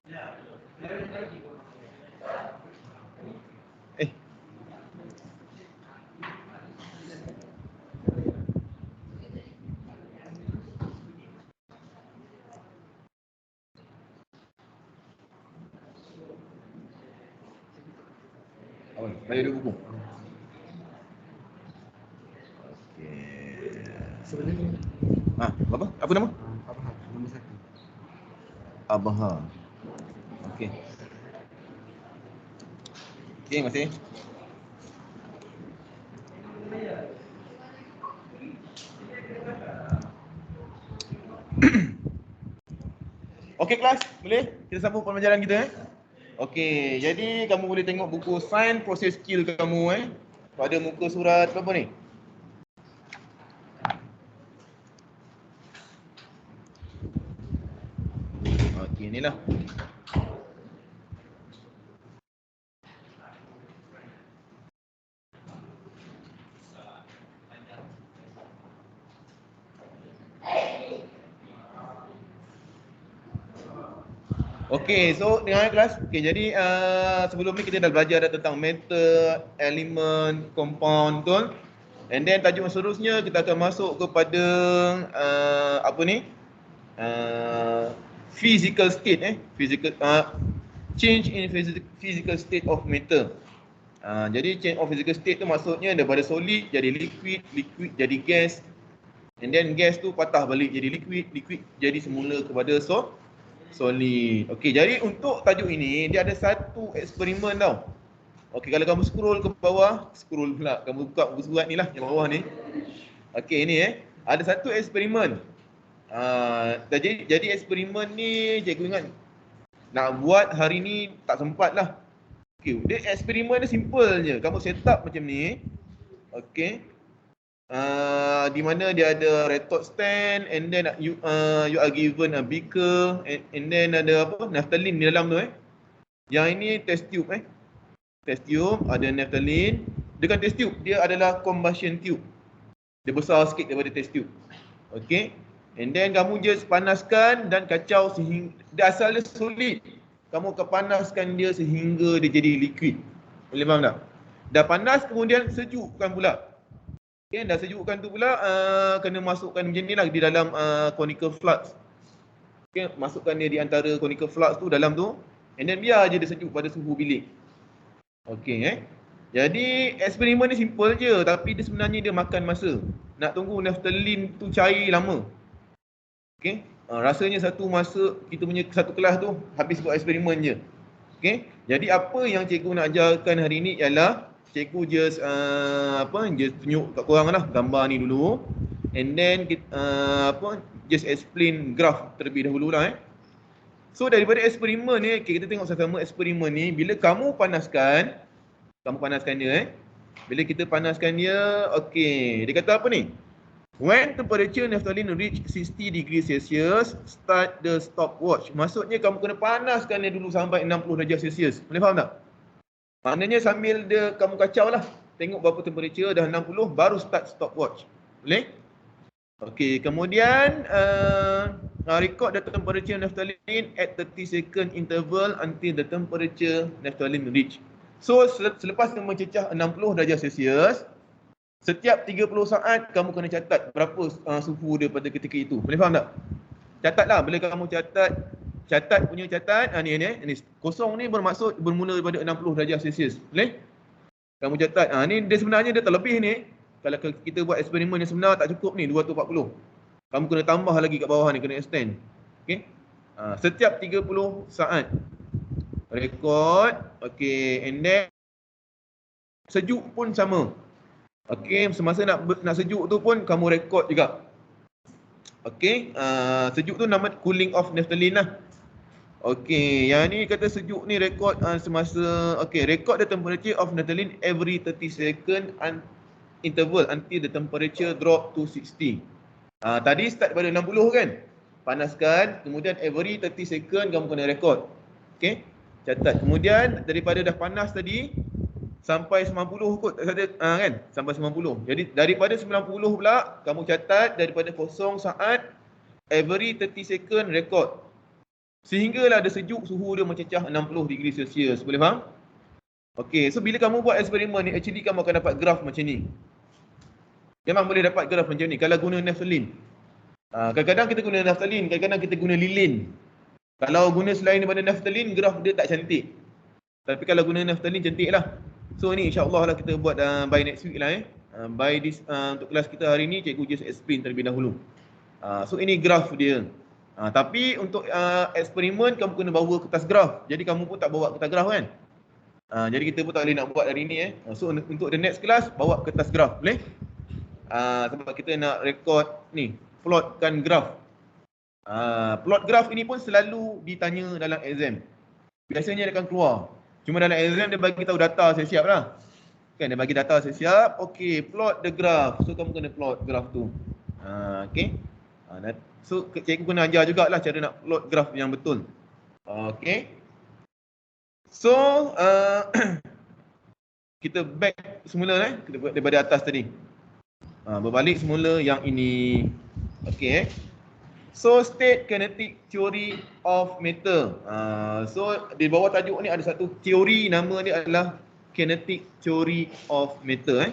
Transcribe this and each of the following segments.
Eh. Apa? Bayar dulu buku. Okey. Sebenarnya Apa? Apa nama? Abah nombor 1. Abaha. Okey. Okey, masih. Okey kelas, boleh? Kita sambung pembelajaran kita Okey, jadi kamu boleh tengok buku Sign Process Skill kamu pada muka surat berapa ni? Okey, inilah. Okey, so dengar kelas. Okey, jadi sebelum ni kita dah belajar tentang method, element, compound, betul? And then tajuk seterusnya kita akan masuk kepada apa ni? Physical state change in physical state of matter. Jadi change of physical state tu maksudnya daripada solid jadi liquid, liquid jadi gas, and then gas tu patah balik jadi liquid, liquid jadi semula kepada solid. Okey, jadi untuk tajuk ini dia ada satu eksperimen tau. Okey, kalau kamu scroll ke bawah, scroll pula, kamu buka buku surat ni lah yang bawah ni. Okey, ini ada satu eksperimen. Jadi eksperimen ni cikgu ingat nak buat hari ni tak sempat lah. Okey, dia eksperimen dia simple je. Kamu set up macam ni. Okey. Di mana dia ada retort stand, and then you are given a beaker, and then ada apa? Naphthalene di dalam tu Yang ini test tube Test tube, ada naphthalene. Dengan test tube, dia adalah combustion tube. Dia besar sikit daripada test tube. Okey. And then kamu just panaskan dan kacau sehingga dia asal dia solid. Kamu akan panaskan dia sehingga dia jadi liquid. Boleh faham tak? Dah panas kemudian sejukkan pula. Okay, dah sejukkan tu pula kena masukkan macam ni lah di dalam conical flux. Okay, masukkan dia di antara conical flux tu dalam tu, and then biar je dia sejuk pada suhu bilik. Okay Jadi eksperimen ni simple je, tapi dia sebenarnya dia makan masa. Nak tunggu naphthalene tu cair lama. Okay, rasanya satu masa kita punya satu kelas tu habis buat eksperimen je. Okay, jadi apa yang cikgu nak ajarkan hari ni ialah cikgu just just tunjuk kat korang lah gambar ni dulu, and then kita just explain graph terlebih dahulu lah So daripada eksperimen ni, okay, kita tengok sama-sama eksperimen ni. Bila kamu panaskan dia bila kita panaskan dia, okay, dia kata apa ni? When temperature naphthalene reach 60 degrees Celsius, start the stopwatch. Maksudnya kamu kena panaskan dia dulu sampai 60 darjah Celsius. Boleh faham tak? Maknanya sambil kamu kacau lah, tengok berapa temperature dah 60, baru start stopwatch. Boleh? Okey, kemudian record the temperature naphthalene at 30 second interval until the temperature naphthalene reach. So selepas kamu mencecah 60 darjah Celsius, setiap 30 saat kamu kena catat berapa suhu dia pada ketika itu. Boleh faham tak? Catatlah, bila kamu catat ni kosong ni bermaksud bermula daripada 60 darjah Celsius. Boleh? Kamu catat. Ni dia sebenarnya dia terlebih ni. Kalau kita buat eksperimen yang sebenar tak cukup ni 240. Kamu kena tambah lagi kat bawah ni, kena extend. Okey? Setiap 30 saat rekod. Okey, and then sejuk pun sama. Okey, semasa nak sejuk tu pun kamu rekod juga. Okey, sejuk tu nama cooling off naphthalene lah. Okey, yang ni kata sejuk ni rekod semasa record the temperature of naphthalene every 30 second interval until the temperature drop to 60. Tadi start pada 60 kan? Panaskan, kemudian every 30 second kamu kena rekod. Okey, catat. Kemudian daripada dah panas tadi sampai 90 kot kan? Sampai 90. Jadi daripada 90 pula kamu catat daripada 0 saat every 30 second rekod. Sehinggalah dia sejuk, suhu dia mencecah 60 degree Celsius. Boleh faham? Okey, so bila kamu buat eksperimen ni, actually kamu akan dapat graf macam ni. Memang boleh dapat graf macam ni kalau guna naphthalene. Kadang-kadang kita guna naphthalene, kadang-kadang kita guna lilin. Kalau guna selain daripada naphthalene, graf dia tak cantik. Tapi kalau guna naphthalene, cantik lah. So ni insyaAllah lah kita buat by next week lah by this, untuk kelas kita hari ni, cikgu just explain terlebih dahulu. So ini graf dia. Tapi untuk eksperimen, kamu kena bawa kertas graf. Jadi kamu pun tak bawa kertas graf kan? Jadi kita pun tak boleh nak buat hari ni So untuk the next class, bawa kertas graf, boleh? Sebab kita nak record ni, plotkan graf. Plot graf ini pun selalu ditanya dalam exam. Biasanya dia akan keluar. Cuma dalam exam dia bagi tahu data siap-siap lah. Kan dia bagi data siap-siap. Okay, plot the graph. So kamu kena plot graph tu. Okay. So cikgu kena ajar jugalah cara nak plot graph yang betul. Okay. So kita back semula kita buat daripada atas tadi. Berbalik semula yang ini. Okay. So state kinetic theory of matter. So di bawah tajuk ni ada satu teori, nama dia adalah kinetic theory of matter.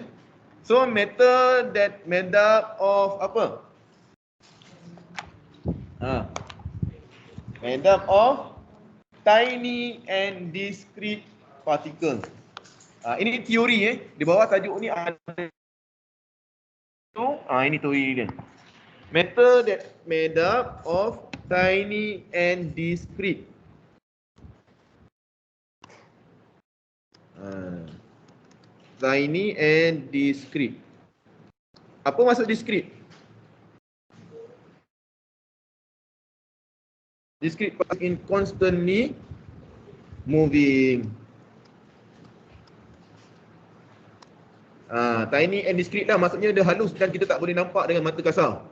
So matter that made up of apa? Made up of tiny and discrete particles. Ini teori di bawah tajuk ni ada ini teori dia. Matter that made up of tiny and discrete. Tiny and discrete. Apa maksud discrete? Discrete in constantly moving. Tiny and discrete lah, maksudnya dia halus dan kita tak boleh nampak dengan mata kasar.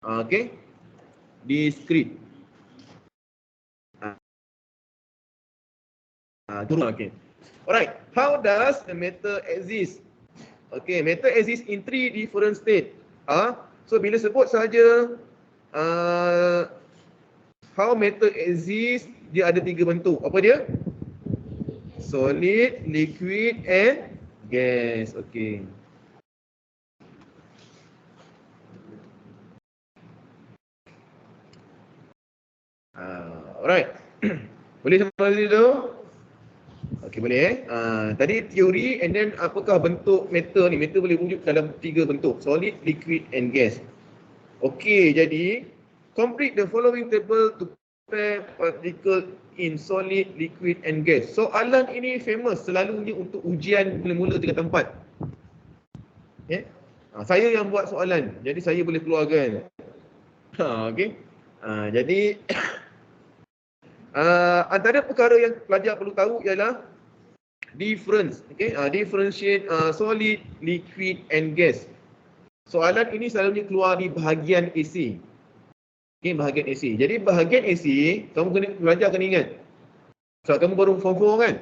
Okay, discrete. Okay. Alright, how does the matter exist? Okay, matter exists in 3 different state. So bila sebut saja how matter exists, dia ada 3 bentuk. Apa dia? Solid, liquid and gas. Okay. Alright. Boleh sampai dulu? Okey, boleh tadi teori, and then apakah bentuk matter ni? Matter boleh wujud dalam 3 bentuk, solid, liquid and gas. Okey, jadi complete the following table to compare particle in solid, liquid and gas. Soalan ini famous selalunya untuk ujian mula-mula tingkat 4. Saya yang buat soalan, jadi saya boleh keluarkan. Okey. Jadi antara perkara yang pelajar perlu tahu ialah difference, differentiate solid, liquid and gas. Soalan ini selalunya keluar di bahagian AC. Bahagian AC. Jadi bahagian AC, pelajar kena ingat. Sebab kamu baru form 4 kan?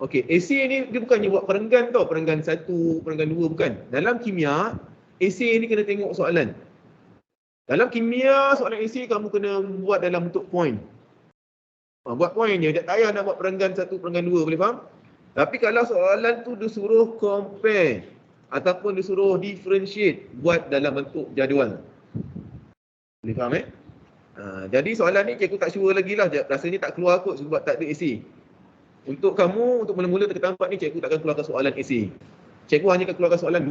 AC ni dia bukannya buat perenggan tau, perenggan 1, perenggan 2 bukan. Dalam kimia, AC ni kena tengok soalan. Dalam kimia, soalan AC kamu kena buat dalam bentuk point. Buat point je, tak payah nak buat perenggan 1, perenggan 2, boleh faham? Tapi kalau soalan tu disuruh compare ataupun disuruh differentiate, buat dalam bentuk jadual. Boleh faham jadi soalan ni cikgu tak sure lagi lah, rasanya tak keluar kot sebab tak ada AC. Untuk kamu, untuk mula-mula tingkat 4 ni, cikgu takkan keluarkan soalan AC. Cikgu hanya akan keluarkan soalan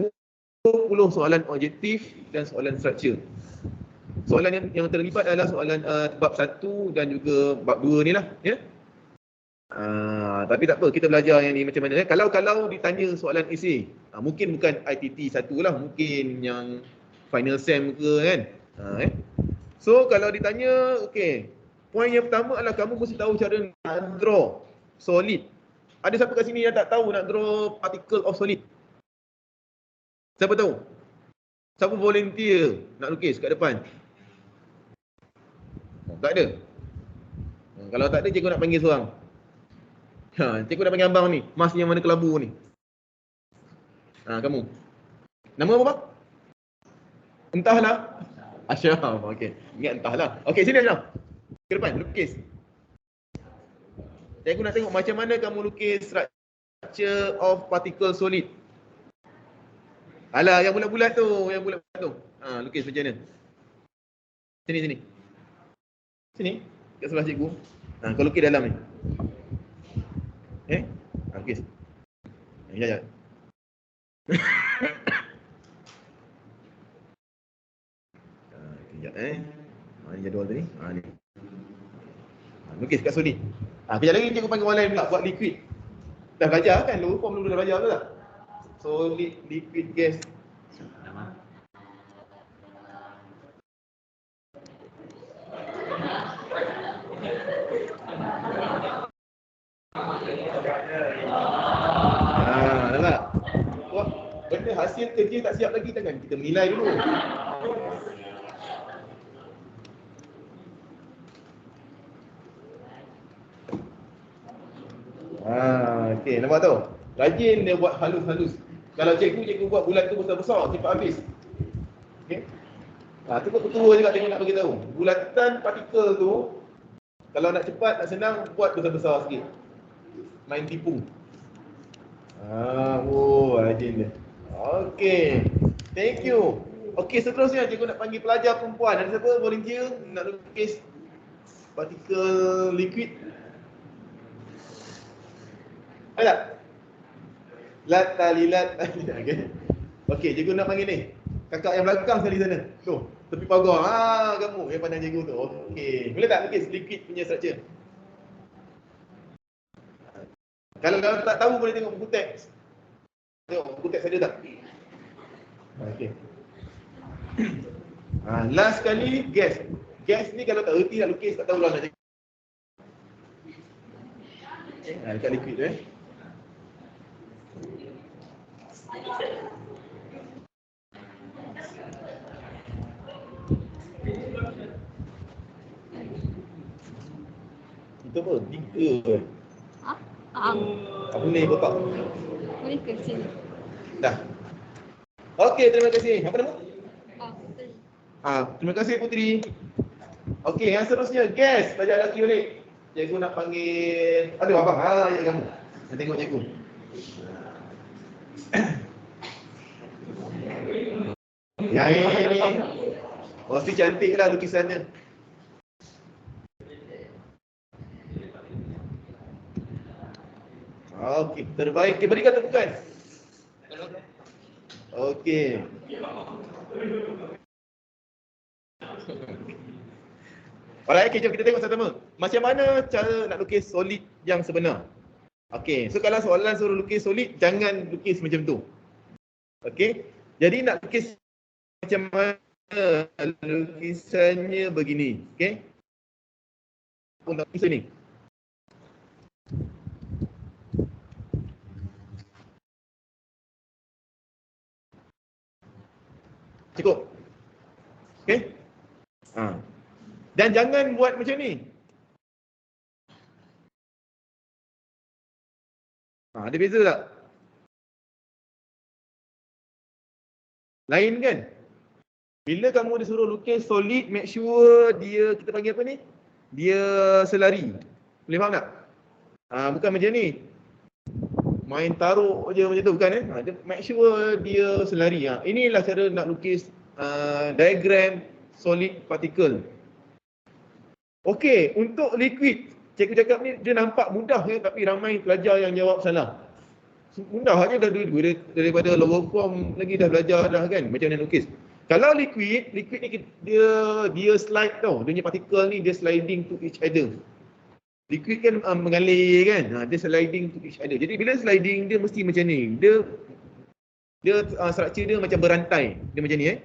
20 soalan objektif dan soalan structure. Soalan yang terlibat adalah soalan bab 1 dan juga bab 2 ni lah. Tapi tak apa, kita belajar yang ni macam mana. Kalau ditanya soalan essay, mungkin bukan ITT 1 lah, mungkin yang final sem ke kan. So kalau ditanya, poin yang pertama adalah kamu mesti tahu cara nak draw solid. Ada siapa kat sini yang tak tahu nak draw particle of solid? Siapa tahu? Siapa volunteer nak lukis kat depan? Tak ada. Kalau tak ada, cikgu nak panggil seorang. Cikgu nak panggil abang ni, mas yang mana kelabu ni. Kamu. Nama apa, bang? Entahlah. Ashraf. Okey. Ingat entahlah. Okey, sini Ashraf. Ke depan, lukis. Cikgu nak tengok macam mana kamu lukis structure of particle solid. Alah, yang bulat-bulat tu, lukis macam mana? Sini. Sini, kat sebelah cikgu. Kau lukis dalam ni. Lukis. Ya. Kejap Mana jadual tadi? Ni. Lukis kat sini. Kejap lagi cikgu panggil orang lain pula buat liquid. Dah belajar kan? Lower form dulu dah belajar ke tak? Solid, liquid, gas. Nampak? Wah, benda hasil kerja tak siap lagi kan? Kita menilai dulu. Okey, nampak tu? Rajin dia buat halus-halus. Kalau cikgu buat bulat tu besar-besar, cepat habis. Okey. Tu ketua juga tengok nak bagi tahu. Bulatan partikel tu kalau nak cepat, nak senang, buat besar-besar sikit. Main tipu. Rajin dia. Okey. Thank you. Okey, seterusnya cikgu nak panggil pelajar perempuan. Ada siapa volunteer nak lukis partikel liquid? Ada? Lat. Okey, cikgu nak panggil ni. Kakak yang belakang sekali sana. Tu, tepi pagar. Kamu yang pandang cikgu tu. Okey. Boleh tak lukis liquid punya structure? Kalau tak tahu boleh tengok buku teks. Tengok buku teks ada tak? Okey. Last sekali gas. Gas ni kalau tak erti nak lukis tak tahu lah nak cakap. Dekat liquid tu Itu apa? 3 Apa ni kotak? Boleh ke sini? Dah. Okey, terima kasih. Apa nama? Puteri. Terima kasih Puteri. Okey, yang seterusnya gas. Belajar lelaki balik. Cikgu nak panggil. Aduh abang. Ya kamu. Nak tengok cikgu. Ya ini. Mesti cantiklah lukisannya. Okey, terbaik. Berikan tepukan. Okey. Alright, jom kita tengok sama-sama. Macam mana cara nak lukis solid yang sebenar? Okey, so kalau soalan suruh lukis solid, jangan lukis macam tu. Okey, jadi nak lukis macam mana lukisannya begini. Okey. Untuk lukis ni. Cukup. Okey. Dan jangan buat macam ni. Ada beza tak? Lain kan? Bila kamu disuruh lukis solid, make sure dia, kita panggil apa ni? Dia selari. Boleh faham tak? Bukan macam ni. Main taruh je macam tu, bukan make sure dia selari. Inilah cara nak lukis diagram solid particle. Okey, untuk liquid, cikgu cakap ni dia nampak mudah tapi ramai pelajar yang jawab salah. Mudah aja dah daripada lower form lagi dah belajar dah kan macam mana lukis. Kalau liquid ni dia slide tau. Dia punya particle ni dia sliding to each other. Liquid kan mengalir kan. Dia sliding to each other. Jadi bila sliding dia mesti macam ni. Dia structure dia macam berantai. Dia macam ni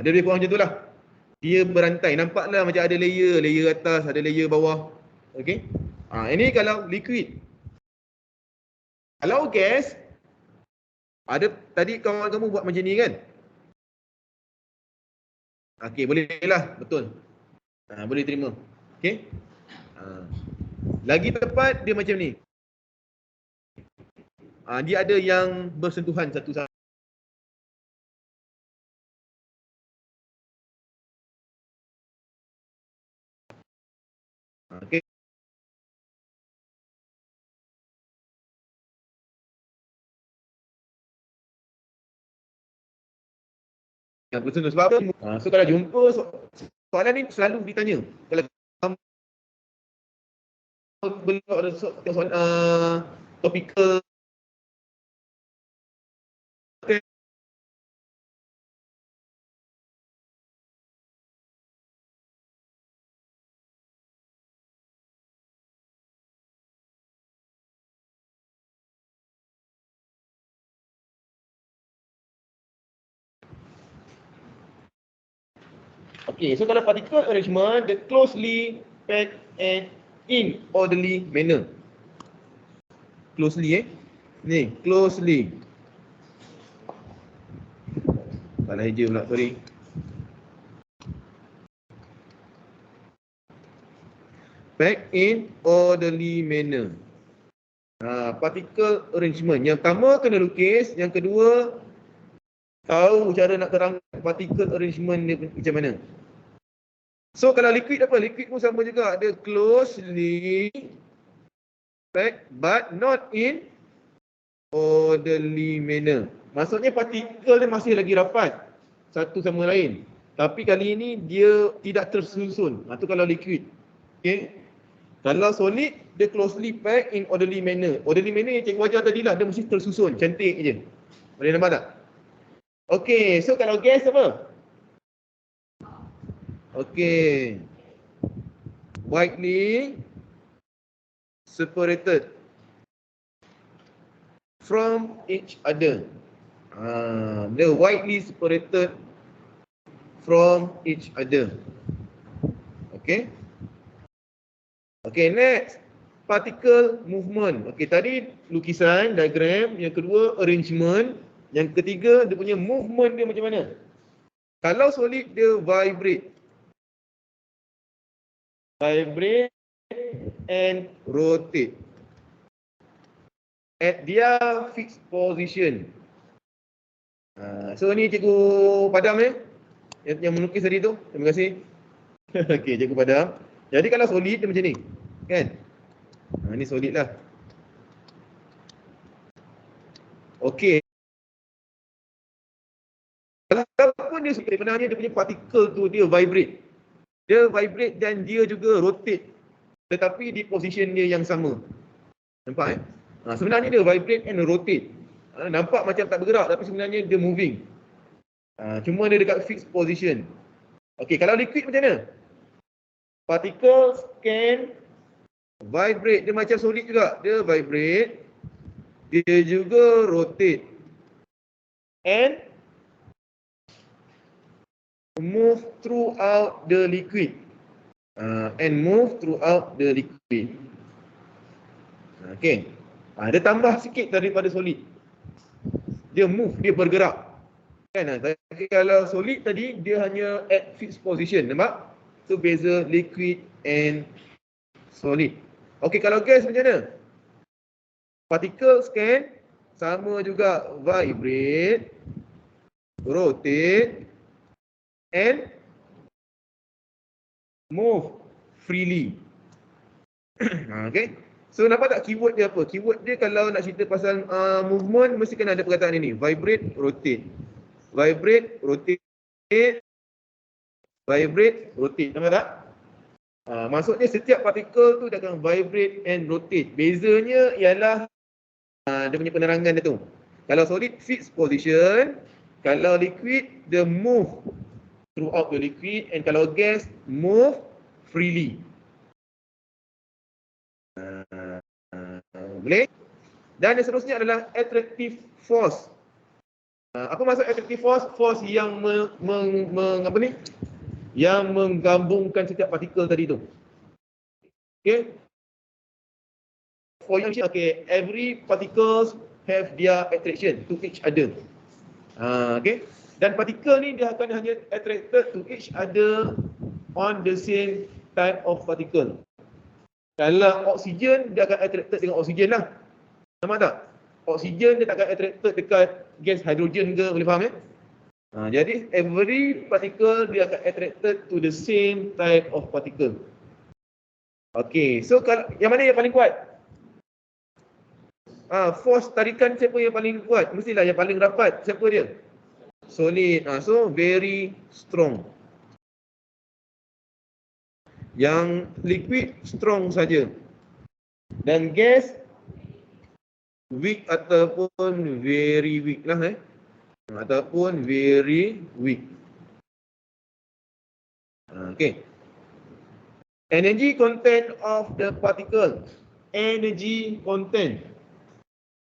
dia lebih kurang macam tu lah. Dia berantai. Nampaklah macam ada layer atas, ada layer bawah. Okey. Ini kalau liquid. Kalau gas, ada tadi kawan kamu buat macam ni kan? Okey, boleh lah. Betul. Boleh terima. Okey. Lagi tepat dia macam ni. Dia ada yang bersentuhan satu sama. Okey. Yang bersentuhan sebab apa? So kalau jumpa soalan ni selalu ditanya. Kalau kamu belum ada soalan topikal okay, so kalau particle arrangement, dia closely packed and in orderly manner. Closely ni, closely. Salah eja pula, sorry. Packed in orderly manner. Particle arrangement. Yang pertama kena lukis, yang kedua tahu cara nak terang particle arrangement dia macam mana. So kalau liquid apa? Liquid pun sama juga, ada closely packed but not in orderly manner. Maksudnya partikel dia masih lagi rapat satu sama lain. Tapi kali ini dia tidak tersusun. Itu kalau liquid. Okay. Kalau solid, dia closely packed in orderly manner. Orderly manner yang cikgu ajar tadi lah, dia mesti tersusun, cantik je. Boleh nampak tak? Okay, so kalau gas apa? Okay. Widely separated from each other. Dia widely separated from each other. Okay. Okay, next. Particle movement. Okay, tadi lukisan, diagram. Yang kedua, arrangement. Yang ketiga, dia punya movement dia macam mana? Kalau solid, dia vibrate. Vibrate and rotate at their fixed position. So ni cikgu padam yang melukis tadi tu. Terima kasih. Okey, cikgu padam. Jadi kalau solid dia macam ni. Kan? Ni solid lah. Okey. Walaupun dia sebenarnya dia punya partikel tu dia vibrate. Dia vibrate dan dia juga rotate. Tetapi di position dia yang sama. Nampak sebenarnya dia vibrate and rotate. Nampak macam tak bergerak tapi sebenarnya dia moving. Cuma dia dekat fixed position. Okey, kalau liquid macam mana? Particles can vibrate. Dia macam solid juga. Dia vibrate. Dia juga rotate. And move throughout the liquid. Okay. Dia tambah sikit daripada solid. Dia move, dia bergerak. Kan? Tapi kalau solid tadi, dia hanya at fixed position. Nampak? Itu beza liquid and solid. Okay, kalau gas macam mana? Particles can sama juga vibrate, rotate and move freely. Okay. So nampak tak keyword dia apa? Keyword dia kalau nak cerita pasal movement mesti kena ada perkataan ini. Vibrate, rotate. Vibrate, rotate. Vibrate, rotate. Nampak tak? Maksudnya setiap partikel tu dia akan vibrate and rotate. Bezanya ialah dia punya penerangan dia tu. Kalau solid, fixed position. Kalau liquid, dia move throughout the liquid. And kalau gas, move freely. Boleh? Dan yang seterusnya adalah attractive force. Apa maksud attractive force? Force yang yang menggabungkan setiap partikel tadi tu. Okay. For you, okay, every particles have their attraction to each other. Okay. Dan partikel ni dia akan hanya attracted to each other on the same type of particle. Kalau oksigen, dia akan attracted dengan oksigen lah. Nampak tak? oksigen dia takkan attracted dekat gas hidrogen ke, boleh faham ya? Jadi every particle dia akan attracted to the same type of particle. Okay, so kalau yang mana yang paling kuat? Force tarikan siapa yang paling kuat? Mestilah yang paling rapat. Siapa dia? Solid. So very strong. Yang liquid strong saja. Dan gas weak ataupun very weak lah ataupun very weak. Okay. Energy content of the particle. Energy content.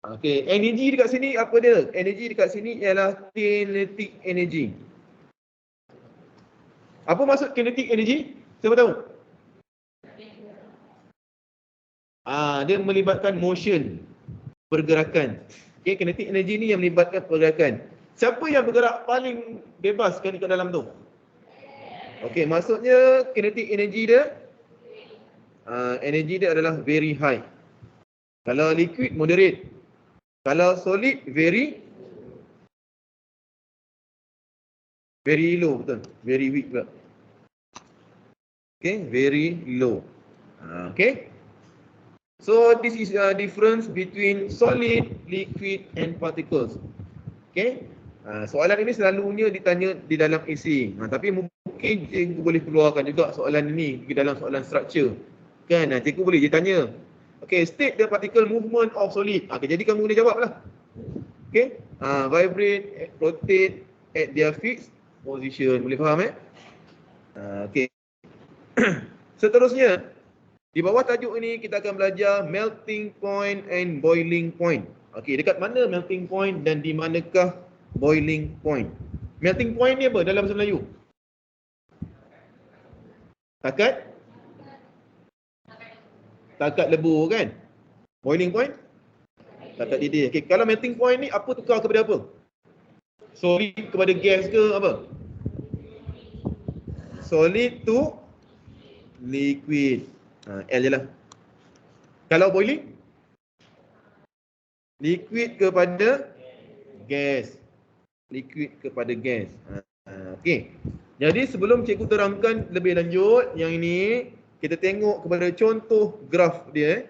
Okay, energy dekat sini apa dia? Energy dekat sini ialah kinetic energy. Apa maksud kinetic energy? Siapa tahu? Dia melibatkan motion, pergerakan. Okay, kinetic energy ni yang melibatkan pergerakan. Siapa yang bergerak paling bebas sekali kat dalam tu? Okay, maksudnya kinetic energy dia energy dia adalah very high. Kalau liquid moderate. Kalau solid very low, betul. Very weak pula. Okay, very low. Okay. So this is a difference between solid, liquid and particles. Okay. Soalan ini selalunya ditanya di dalam essay. Tapi mungkin cikgu boleh keluarkan juga soalan ini di dalam soalan structure. Kan, cikgu boleh je tanya. Okay, state the particle movement of solid. Okay, jadi kamu boleh jawab lah. Okay. Vibrate, rotate at their fixed position. Boleh faham Okay. Seterusnya, di bawah tajuk ini kita akan belajar melting point and boiling point. Okey, dekat mana melting point dan di manakah boiling point? Melting point ni apa dalam bahasa Melayu? Takat lebur kan? Boiling point? Takat didih. Okey, kalau melting point ni apa tukar kepada apa? Solid kepada gas ke apa? Solid to liquid. L je lah. Kalau boiling? Liquid kepada gas. Liquid kepada gas. Okey. Jadi sebelum cikgu terangkan lebih lanjut, yang ini kita tengok kepada contoh graf dia.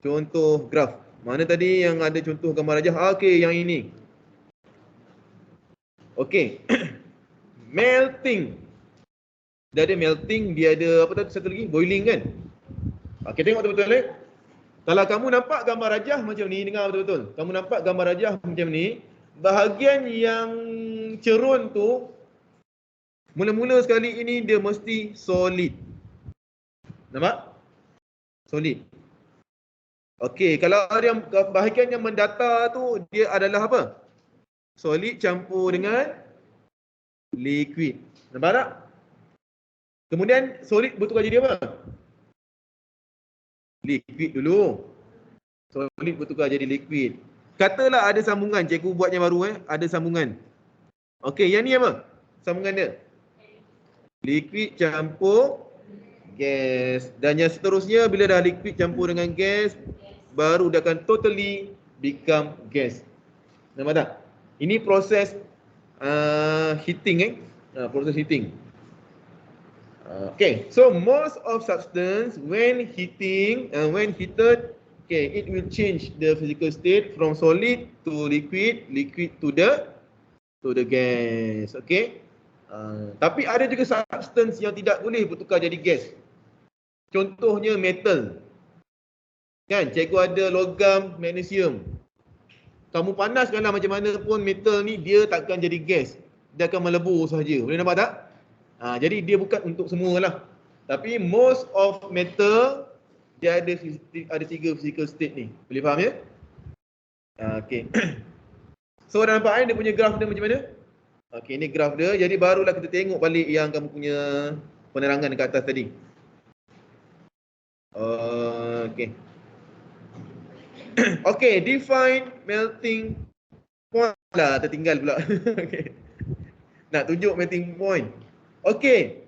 Contoh graf. Mana tadi yang ada contoh gambar rajah? Okey, yang ini. Okey. Melting. Dia ada melting, dia ada apa tadi satu lagi? Boiling kan? Okey, tengok betul-betul Kalau kamu nampak gambar rajah macam ni, dengar betul-betul. Kamu nampak gambar rajah macam ni, bahagian yang cerun tu mula-mula sekali ini dia mesti solid. Nampak? Solid. Okey, kalau yang bahagian yang mendata tu dia adalah apa? Solid campur dengan liquid. Nampak tak? Kemudian solid bertukar jadi apa? Liquid dulu. Solid bertukar jadi liquid. Katalah ada sambungan, cikgu buat yang baru ada sambungan. Okey, yang ni apa? Sambungan dia. Liquid campur gas. Dan yang seterusnya bila dah liquid campur dengan gas, baru dia akan totally become gas. Nampak tak? Ini proses heating proses heating. Okay, so most of substance when heated, okay, it will change the physical state from solid to liquid, liquid to the gas. Okay, tapi ada juga substance yang tidak boleh bertukar jadi gas. Contohnya metal. Kan, cikgu ada logam magnesium. Kamu panaskanlah macam mana pun metal ni dia takkan jadi gas. Dia akan melebur sahaja. Boleh nampak tak? Jadi dia bukan untuk semua lah. Tapi most of metal dia ada 3 physical state ni. Boleh faham ya? Okay. So dah nampak dia punya graf dia macam mana? Okay, ni graf dia. Jadi barulah kita tengok balik yang kamu punya penerangan dekat atas tadi. Okay. Okay, define melting point lah. Tertinggal pula. Okay. Nak tunjuk melting point. Okey.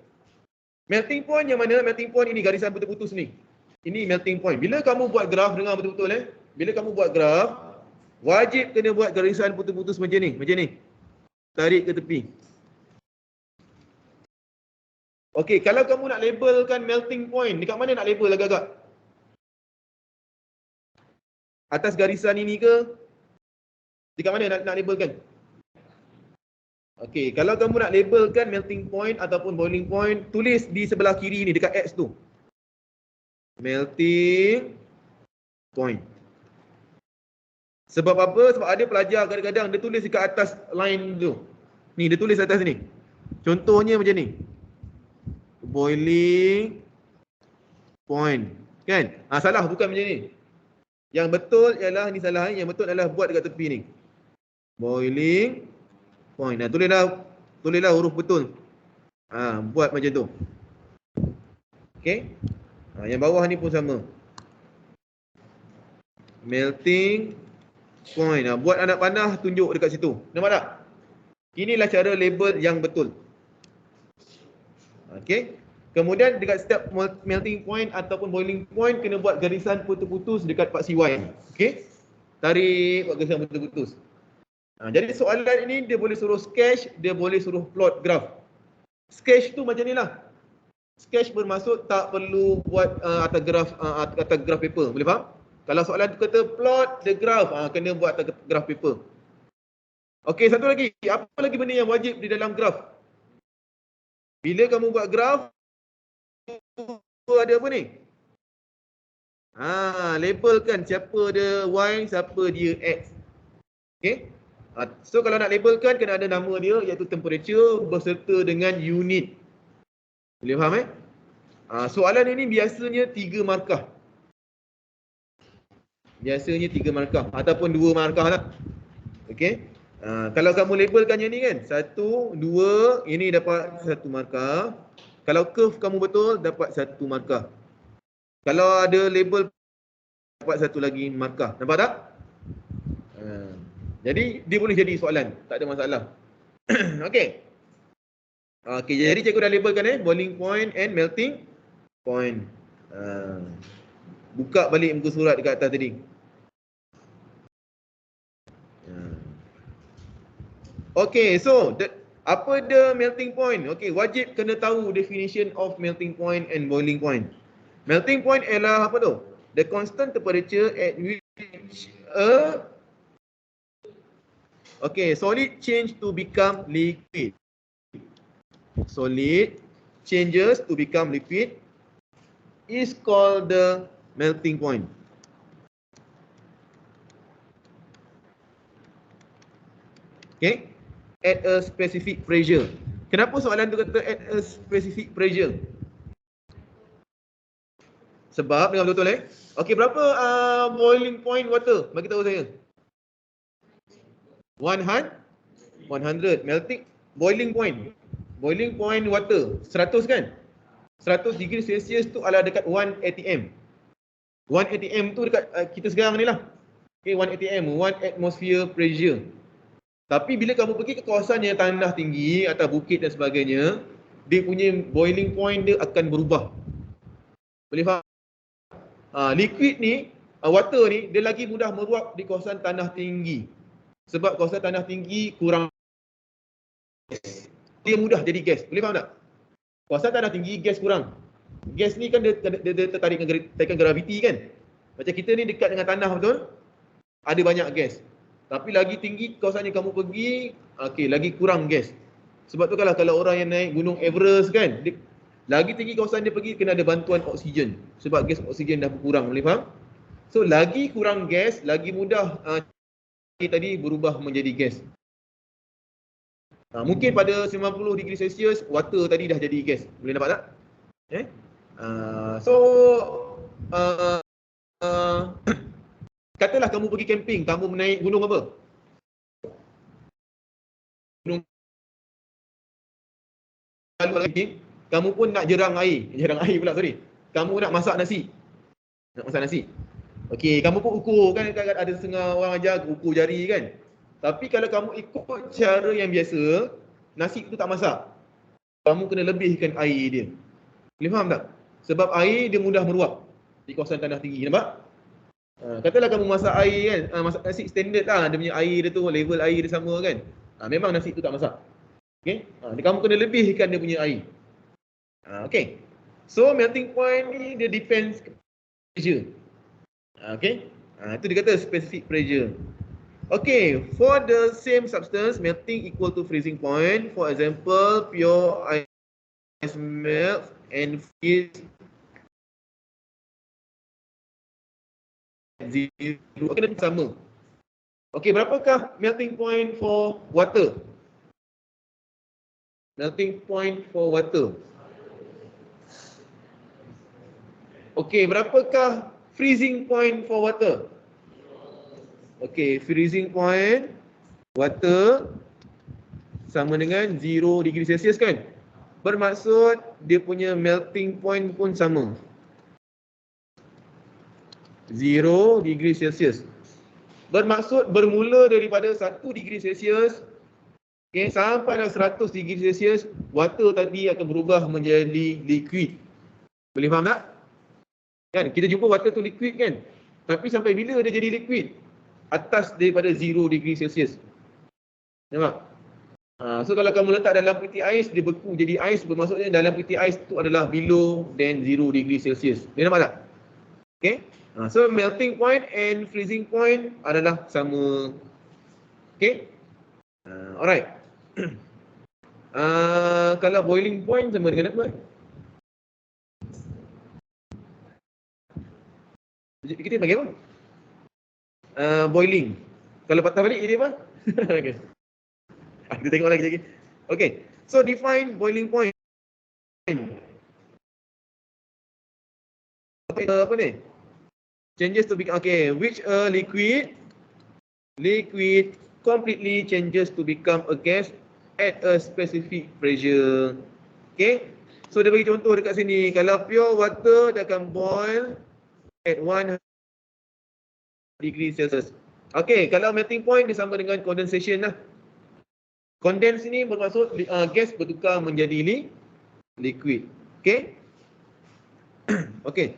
Melting point yang mana? Melting point ini garisan putus-putus ni. Ini melting point. Bila kamu buat graf, dengar betul-betul Bila kamu buat graf, Wajib kena buat garisan putus-putus macam ni. Tarik ke tepi. Okey, kalau kamu nak labelkan melting point, dekat mana nak label agak-agak? Atas garisan ini ke? Dekat mana nak labelkan? Okey, kalau kamu nak labelkan melting point ataupun boiling point, tulis di sebelah kiri ni dekat X tu. Melting point. Sebab apa? Sebab ada pelajar kadang-kadang dia tulis dekat atas line tu. Ni dia tulis atas ni. Contohnya macam ni. Boiling point. Kan? Salah bukan macam ni. Yang betul ialah ni salah, yang betul adalah buat dekat tepi ni. Boiling point. Tulislah huruf betul. Buat macam tu. Okey. Yang bawah ni pun sama. Melting point. Buat anak panah, tunjuk dekat situ. Nampak tak? Inilah cara label yang betul. Okey. Kemudian dekat setiap melting point ataupun boiling point kena buat garisan putus-putus dekat paksi Y. Okey. Tarik buat garisan putus-putus. Jadi soalan ini dia boleh suruh sketch, dia boleh suruh plot graf. Sketch tu macam ni lah. Sketch bermaksud tak perlu buat atas graf paper. Boleh faham? Kalau soalan tu kata plot the graph, kena buat atas graf paper. Okey, satu lagi. Apa lagi benda yang wajib di dalam graf? Bila kamu buat graf, ada apa ni? Labelkan siapa dia Y, siapa dia X. Okey? So kalau nak labelkan kena ada nama dia iaitu temperature berserta dengan unit. Boleh faham soalan ini biasanya 3 markah. Biasanya 3 markah ataupun 2 markah lah. Okey. Kalau kamu labelkan yang ni kan 1, 2, ini dapat 1 markah. Kalau curve kamu betul dapat 1 markah. Kalau ada label dapat 1 lagi markah. Nampak tak? Jadi dia boleh jadi soalan, tak ada masalah. Okey. Okey, jadi cikgu dah labelkan boiling point and melting point. Buka balik muka surat dekat atas tadi. Okey, so apa the melting point? Okey, wajib kena tahu definition of melting point and boiling point. Melting point ialah apa tu? The constant temperature at which solid change to become liquid. Solid changes to become liquid is called the melting point. Okay, at a specific pressure. Kenapa soalan tu kata at a specific pressure? Sebab, dengar betul-betul Okey, berapa boiling point water? Bagi tahu saya. 100 melting boiling point. Boiling point water 100 kan? 100 degree Celsius tu adalah dekat 1 atm. 1 atm tu dekat kita sekarang ni lah. Okay, 1 atm, 1 atmosphere pressure. Tapi bila kamu pergi ke kawasan yang tanah tinggi, atas bukit dan sebagainya, dia punya boiling point dia akan berubah. Boleh faham? Liquid ni, water ni, dia lagi mudah meruap di kawasan tanah tinggi. Sebab kawasan tanah tinggi kurang gas. Dia mudah jadi gas. Boleh faham tak? Kawasan tanah tinggi gas kurang. Gas ni kan dia tertarik dengan tarikan graviti kan. Macam kita ni dekat dengan tanah betul. Ada banyak gas. Tapi lagi tinggi kawasan yang kamu pergi, lagi kurang gas. Sebab tu kalau orang yang naik gunung Everest kan, lagi tinggi kawasan dia pergi kena ada bantuan oksigen. Sebab gas oksigen dah berkurang. Boleh faham? So lagi kurang gas, lagi mudah tadi berubah menjadi gas. Mungkin pada 90 degree Celsius water tadi dah jadi gas. Boleh nampak tak? Katalah kamu pergi camping, kamu menaik gunung apa? Gunung kamu pun nak jerang air pula, sorry. Kamu nak masak nasi. Okey, kamu pun ukur kan ada setengah orang ajar ukur jari kan. Tapi kalau kamu ikut cara yang biasa, nasi tu tak masak. Kamu kena lebihkan air dia. Boleh faham tak? Sebab air dia mudah meruap di kawasan tanah tinggi, nampak? Katalah kamu masak air kan, masak nasi standard lah, dia punya air dia tu, level air dia sama kan. Memang nasi tu tak masak. Okey, kamu kena lebihkan dia punya air. Okey. So melting point ni dia depends pressure. Okey. Itu dia kata specific pressure. Okay, for the same substance, melting equal to freezing point. For example, pure ice melt and freeze at zero. Okay, nanti sama. Okay, berapakah melting point for water? Melting point for water. Okay, berapakah freezing point for water? Okay, freezing point water sama dengan 0 degree Celsius kan? Bermaksud dia punya melting point pun sama. 0 degree Celsius. Bermaksud bermula daripada 1 degree Celsius, okay, sampai 100 degree Celsius, water tadi akan berubah menjadi liquid. Boleh faham tak? Kan? Kita jumpa water tu liquid kan? Tapi sampai bila dia jadi liquid? Atas daripada 0 degree Celsius. Nampak? So kalau kamu letak dalam peti ais, dia beku jadi ais, bermaksudnya dalam peti ais tu adalah below than 0 degree Celsius. Dia nampak tak? Okay? So melting point and freezing point adalah sama. Okay? Alright. Kalau boiling point sama dengan apa? Kita panggil apa? Boiling. Kalau patah balik jadi apa? Okay. Kita tengok lagi. Okay. So define boiling point. Apa ni? Changes to become, okay, which a liquid completely changes to become a gas at a specific pressure. Okay. So dia bagi contoh dekat sini. Kalau pure water dia akan boil at 1 degree Celsius. Okay, kalau melting point dia sama dengan condensation lah. Condense ni bermaksud gas bertukar menjadi liquid. Okay. Okay.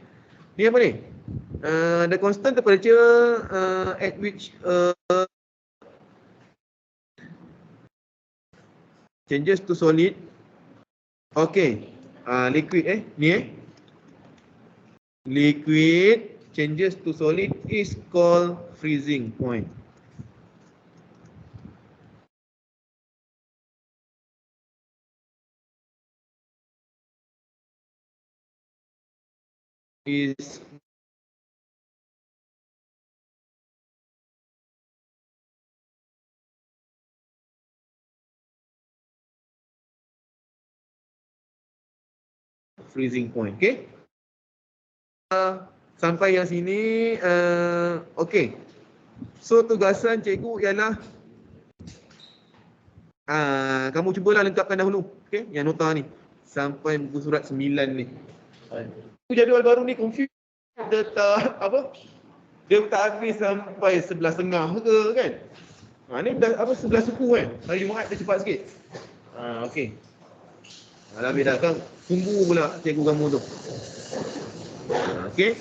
Ni apa ni? The constant temperature at which changes to solid. Okay. Liquid ni liquid changes to solid is called freezing point. Is freezing point. Okay. Sampai yang sini, okay. So tugasan cikgu ialah kamu cubalah lengkapkan dahulu, okay, yang nota ni sampai muka surat 9 ni. Jadual baru ni confuse, dia tak apa? Dia tak habis sampai 11.30 ke kan? Ni dah apa 11 suku kan? Hari Jumaat dia cepat sikit. Okay. Habis dah kan tunggu pula cikgu kamu tu. Okay.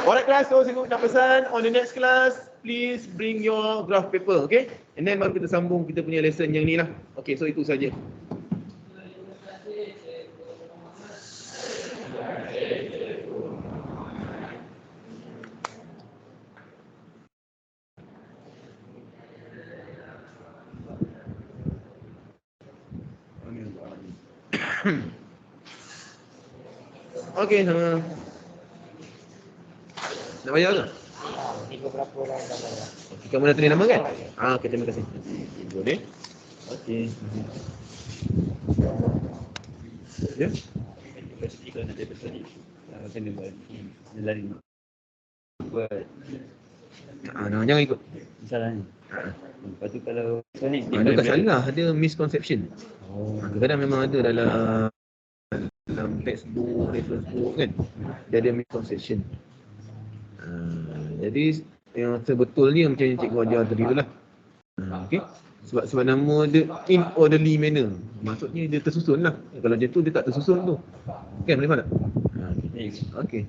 Alright class, so cikgu nak pesan on the next class, please bring your graph paper, okay? And then baru kita sambung kita punya lesson yang ni lah. Okay, so itu saja. Okay, nak bayar ke? Berapa orang dah bayar? Kamu dah tulis nama kan? Okay, terima kasih. Boleh? Okay. Ya? Pasti kalau nak dapat tadi, kena buat lari. Buat. Jangan ikut. Salahnya. Lepas tu kalau ni Ada kat salah, ada misconception. Kadang-kadang memang ada dalam textbook, reference book kan, dia ada misconception. Jadi yang sebetulnya macam yang cikgu ajar tadi tu lah. Okay. Sebab nama dia in orderly manner. Maksudnya dia tersusun lah. Kalau macam tu dia tak tersusun tu. Kan boleh faham tak? Okay.